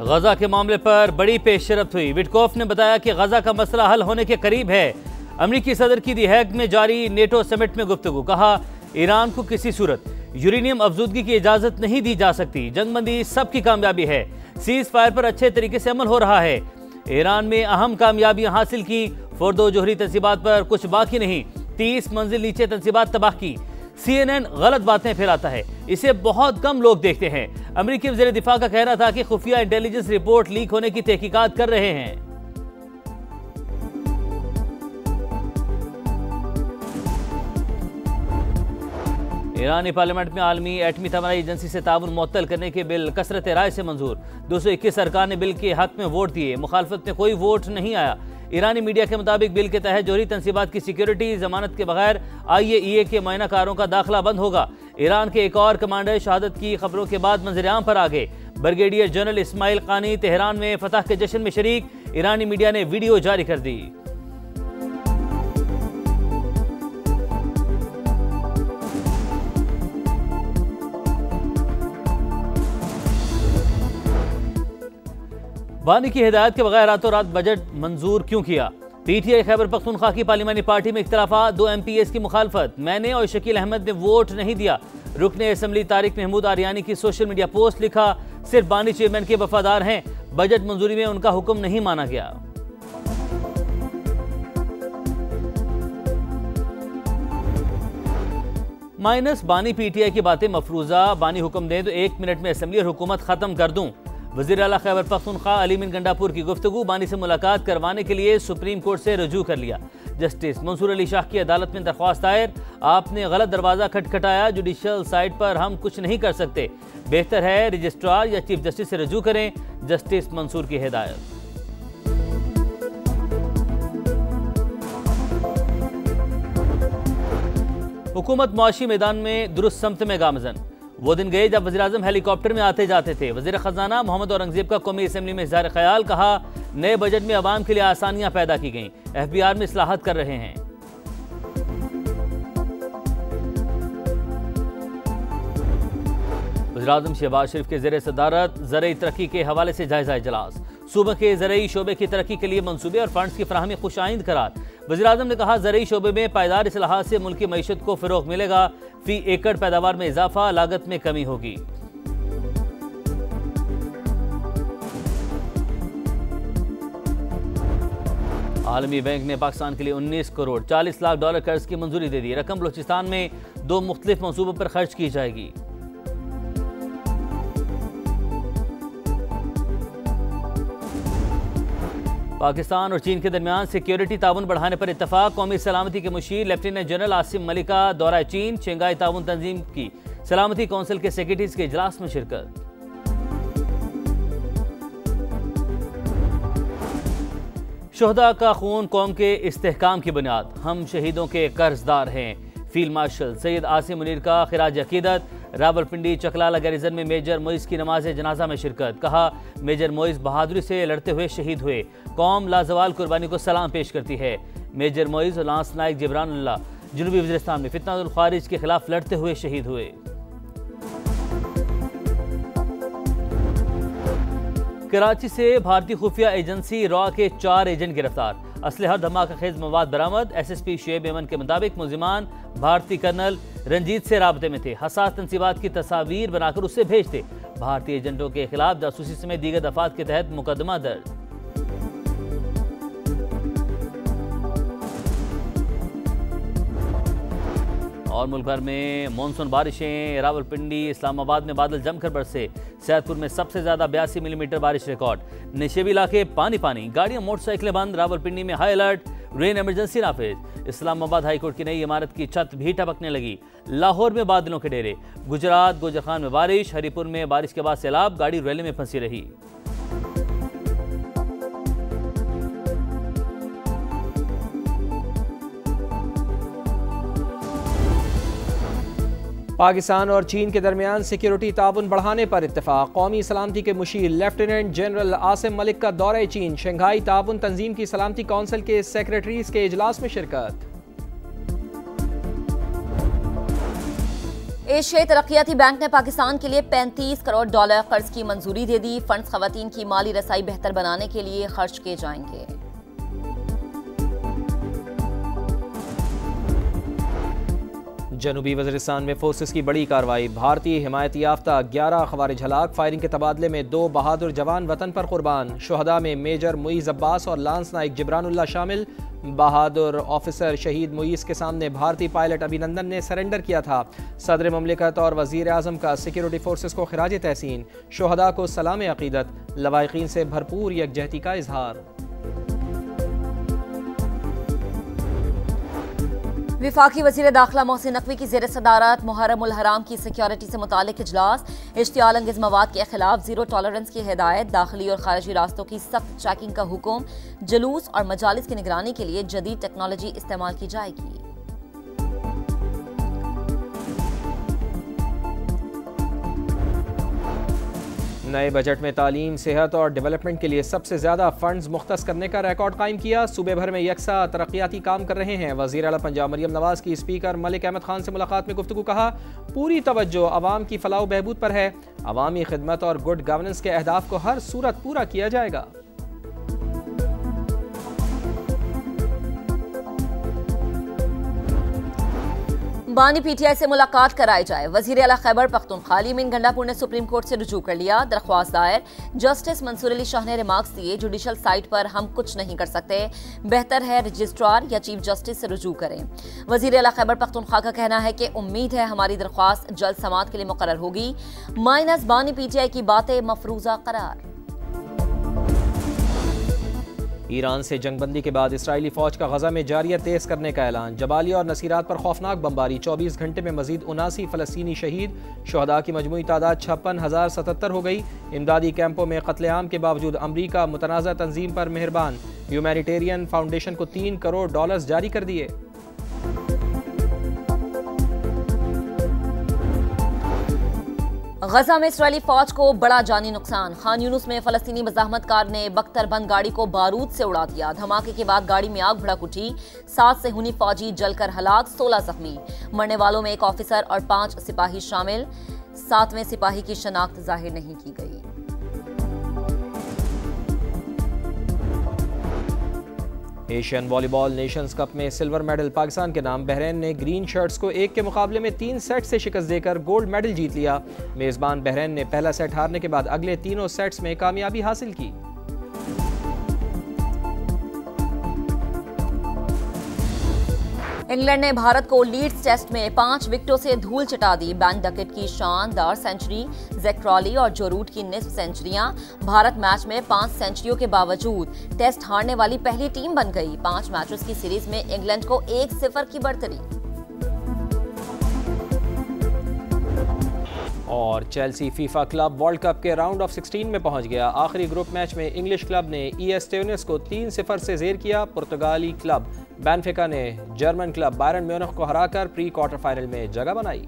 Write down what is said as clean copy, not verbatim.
गजा के मामले पर बड़ी पेशरफ्त हुई। विटकॉफ ने बताया कि गजा का मसला हल होने के करीब है। अमरीकी सदर की दी हैग में जारी नेटो समिट में गुफ्तगू। कहा, ईरान को किसी सूरत यूरेनियम अफजूदगी की इजाजत नहीं दी जा सकती। जंगबंदी सबकी कामयाबी है। सीज फायर पर अच्छे तरीके से अमल हो रहा है। ईरान में अहम कामयाबियां हासिल की। फोर्दो जोहरी तंसीबात पर कुछ बाकी नहीं। 30 मंजिल नीचे तंसीबात तबाह की। CNN गलत बातें फैलाता है, इसे बहुत कम लोग देखते हैं। अमेरिकी वज़ीर दिफा का कहना था कि खुफिया इंटेलिजेंस रिपोर्ट लीक होने की तहकीकात कर रहे हैं। ईरानी पार्लियामेंट में आलमी एटमी तवानाई एजेंसी से ताउन मुअत्तल करने के बिल कसरत राय से मंजूर। 221 सरकार ने बिल के हक में वोट दिए। मुखालफत में कोई वोट नहीं आया। ईरानी मीडिया के मुताबिक बिल के तहत जोहरी तंसीबात की सिक्योरिटी जमानत के बगैर IAEA के मुआयनाकारों का दाखिला बंद होगा। ईरान के एक और कमांडर शहादत की खबरों के बाद मंजर-ए-आम पर आ गए। ब्रिगेडियर जनरल इस्माइल कानी तेहरान में फतह के जश्न में शरीक। ईरानी मीडिया ने वीडियो जारी कर दी। बानी की हिदायत के बगैर रातों रात बजट मंजूर क्यों किया? PTI खैबर पख्तूनख्वा की पार्लिमानी पार्टी में इख्तलाफात। 2 MPs की मुखालफत। मैंने और शकील अहमद ने वोट नहीं दिया। रुकने असम्बली तारिक महमूद आरियानी की सोशल मीडिया पोस्ट। लिखा, सिर्फ बानी चेयरमैन के वफादार हैं, बजट मंजूरी में उनका हुक्म नहीं माना गया। माइनस बानी PTI की बातें मफरूजा। बानी हुक्म दें तो 1 मिनट में असम्बली और हुकूमत खत्म कर दूं। वज़ीर आला खैबर पख्तूनख्वा अली मिन गंडापुर की गुफ्तगू। बानी से मुलाकात करवाने के लिए सुप्रीम कोर्ट से रजू कर लिया। जस्टिस मंसूर अली शाह की अदालत में दरख्वास्त दायर। आपने गलत दरवाजा खटखटाया। जुडिशल साइड पर हम कुछ नहीं कर सकते। बेहतर है रजिस्ट्रार या चीफ जस्टिस से रजू करें। जस्टिस मंसूर की हिदायत। हुकूमत मुआशी मैदान में दुरुस्त समत में गामजन। वो दिन गए जब वज़ीर-ए-आज़म हेलीकॉप्टर में आते जाते थे। वज़ीर ख़जाना मोहम्मद औरंगज़ेब का कौमी असम्बली में इज़हार ख्याल। कहा, नए बजट में अवाम के लिए आसानियां पैदा की गईं। FBR में इस्लाहत कर रहे हैं। वज़ीर-ए-आज़म शहबाज शरीफ के ज़ेर सदारत ज़रई तरक्की के हवाले से जायजा इजलास। सूबे के ज़रई शोबे की तरक्की के लिए मनसूबे और फंड्स की फराहमी खुशाइंद करार। वज़ीर-ए-आज़म ने कहा, ज़रई शोबे में पायदार इस्लाहात से मुल्क की मईशत को फ़रोग़ मिलेगा। फी एकड़ पैदावार में इजाफा, लागत में कमी होगी। आलमी बैंक ने पाकिस्तान के लिए 19 करोड़ 40 लाख डॉलर कर्ज की मंजूरी दे दी। रकम बलूचिस्तान में 2 मुख्तलिफ मंसूबों पर खर्च की जाएगी। पाकिस्तान और चीन के दरमियान सिक्योरिटी ताउन बढ़ाने पर इत्तफाक। कौमी सलामती के मुशीर लेफ्टिनेंट जनरल आसिम मलिक का दौरा चीन। शंघाई ताउन तंजीम की सलामती कौंसिल के सेक्रेटरीज के इजलास में शिरकत। शोहदा का खून कौम के इस्तेहकाम की बुनियाद। हम शहीदों के कर्जदार हैं। फील्ड मार्शल सैयद आसिम मुनीर का खिराज अकीदत। रावलपिंडी चकलाला गैरिजन में मेजर मोइस की नमाज जनाजा में शिरकत। कहा, मेजर मोइस बहादुरी से लड़ते हुए शहीद हुए। कौम लाजवाल कुर्बानी को सलाम पेश करती है। मेजर मोइस और लांस नाइक जिब्रानुल्लाह जनूबी वज़ीरिस्तान में फितनातुल खारिज के खिलाफ लड़ते हुए शहीद हुए। कराची से भारतीय खुफिया एजेंसी रॉ के 4 एजेंट गिरफ्तार। असलहा धमाका खेज मवाद बरामद। SSP शुएब एमन के मुताबिक मुलजिमान भारतीय कर्नल रंजीत से राबते में थे। हसास तंसीबात की तस्वीर बनाकर उसे भेजते। भारतीय एजेंटों के खिलाफ जासूसी समेत दीगर दफात के तहत मुकदमा दर्ज। और मुल्क भर में मानसून बारिशें। रावलपिंडी इस्लामाबाद में बादल जमकर बरसे। सैदपुर में सबसे ज्यादा 82 मिलीमीटर बारिश रिकॉर्ड। निशेबी इलाके पानी पानी। गाड़ियां मोटरसाइकिलें बंद। रावलपिंडी में हाई अलर्ट। रेन इमरजेंसी नाफिज। इस्लामाबाद हाईकोर्ट की नई इमारत की छत भी टपकने लगी। लाहौर में बादलों के डेरे। गुजरात गोजरखान में बारिश। हरिपुर में बारिश के बाद सैलाब। गाड़ी रैली में फंसी रही। पाकिस्तान और चीन के दरमियान सिक्योरिटी ताउन बढ़ाने पर इत्तफाक। कौमी सलामती के मुशीर लेफ्टिनेंट जनरल आसिम मलिक का दौरा चीन। शंघाई ताउन तंजीम की सलामती कौंसिल के सेक्रेटरीज के इजलास में शिरकत। एशियाई तरक्याती बैंक ने पाकिस्तान के लिए $35 करोड़ कर्ज की मंजूरी दे दी। फंड्स खवातीन की माली रसाई बेहतर बनाने के लिए खर्च किए जाएंगे। जनूबी वज़ीरिस्तान में फोर्सेस की बड़ी कार्रवाई। भारतीय हिमायत याफ्ता 11 खवारिज हलाक। फायरिंग के तबादले में 2 बहादुर जवान वतन पर कुर्बान। शुहदा में मेजर मुईज़ अब्बास और लांस नाइक जिब्रानुल्लाह शामिल। बहादुर ऑफिसर शहीद मुईज़ के सामने भारतीय पायलट अभिनंदन ने सरेंडर किया था। सदर ममलिकत और वज़ीर आज़म का सिक्योरिटी फोर्सेस को खिराज तहसीन। शुहदा को सलाम अक़ीदत। लवाहिकीन से भरपूर यकजहती का इजहार। विफाकी वज़ीर दाखिला मोहसिन नकवी की ज़ेर सदारत मुहर्रम उल हराम की सिक्योरिटी से मुतालिक इजलास। इश्तियाल अंगेज़ मवाद के खिलाफ ज़ीरो टॉलरेंस की हिदायत। दाखिली और खारजी रास्तों की सख्त चेकिंग का हुक्म। जुलूस और मजालिस की निगरानी के लिए जदीद टेक्नोलॉजी इस्तेमाल की जाएगी। नए बजट में तालीम, सेहत और डेवलपमेंट के लिए सबसे ज़्यादा फंड्स मुख्तस करने का रिकॉर्ड कायम किया। सूबे भर में यकसा तरक्याती काम कर रहे हैं। वज़ीर आला पंजाब मरियम नवाज़ की स्पीकर मलिक अहमद खान से मुलाकात में गुफ्तगू। कहा, पूरी तवज्जो अवाम की फलाह बहबूद पर है। अवामी खिदमत और गुड गवर्नेंस के अहदाफ को हर सूरत पूरा किया जाएगा। बानी पीटीआई से मुलाकात कराई जाए। वज़ीर आला खैबर पख्तूनख्वा अमीन गंडापुर ने सुप्रीम कोर्ट से रुजू कर लिया। दरख्वास्त दायर। जस्टिस मंसूर अली शाह ने रिमार्क्स दिए, जुडिशल साइट पर हम कुछ नहीं कर सकते, बेहतर है रजिस्ट्रार या चीफ जस्टिस से रुजू करें। वज़ीर आला खैबर पख्तूनख्वा का कहना है कि उम्मीद है हमारी दरख्वास्त जल्द समाअत के लिए मुकर्रर होगी। माइनस बानी पीटीआई की बातें मफरूजा करार। ईरान से जंगबंदी के बाद इसराइली फौज का गजा में जारियत तेज करने का ऐलान। जबालिया और नसीरात पर खौफनाक बमबारी। 24 घंटे में मजीद 79 फ़लस्तीनी शहीद। शुहदा की मजमूई तादाद 56,077 हो गई। इमदादी कैंपों में कत्लेआम के बावजूद अमरीका मुतनाज़ा तंजीम पर मेहरबान। ह्यूमैनिटेरियन फाउंडेशन को $3 करोड़ जारी कर दिए। गजा में इसराइली फौज को बड़ा जानी नुकसान। खान यूनुस में फलस्तीनी मज़ाहमतकार ने बख्तरबंद गाड़ी को बारूद से उड़ा दिया। धमाके के बाद गाड़ी में आग भड़क उठी। 7 सेहूनी फौजी जलकर हलाक, 16 जख्मी। मरने वालों में 1 ऑफिसर और 5 सिपाही शामिल। 7वें सिपाही की शनाख्त जाहिर नहीं की गई। एशियन वॉलीबॉल नेशंस कप में सिल्वर मेडल पाकिस्तान के नाम। बहरीन ने ग्रीन शर्ट्स को 1 के मुकाबले में 3 सेट से शिकस्त देकर गोल्ड मेडल जीत लिया। मेजबान बहरीन ने पहला सेट हारने के बाद अगले तीनों सेट्स में कामयाबी हासिल की। इंग्लैंड ने भारत को लीड्स टेस्ट में 5 विकेटों से धूल चटा दी। बैन डकेट की शानदार सेंचुरी, जैक क्रॉली और जो रूट की निस्फ सेंचुरियां। भारत मैच में 5 सेंचुरियों के बावजूद टेस्ट हारने वाली पहली टीम बन गई। 5 मैचेस की सीरीज में इंग्लैंड को 1-0 की बढ़तरी। और Chelsea FIFA club world cup के राउंड ऑफ 16 में पहुंच गया। आखिरी ग्रुप मैच में इंग्लिश क्लब ने ES ट्यूनिस को 3-0 से ज़ेर किया। पुर्तगाली क्लब बेनफिका ने जर्मन क्लब बायरन म्यूनिख को हराकर प्री क्वार्टर फाइनल में जगह बनाई।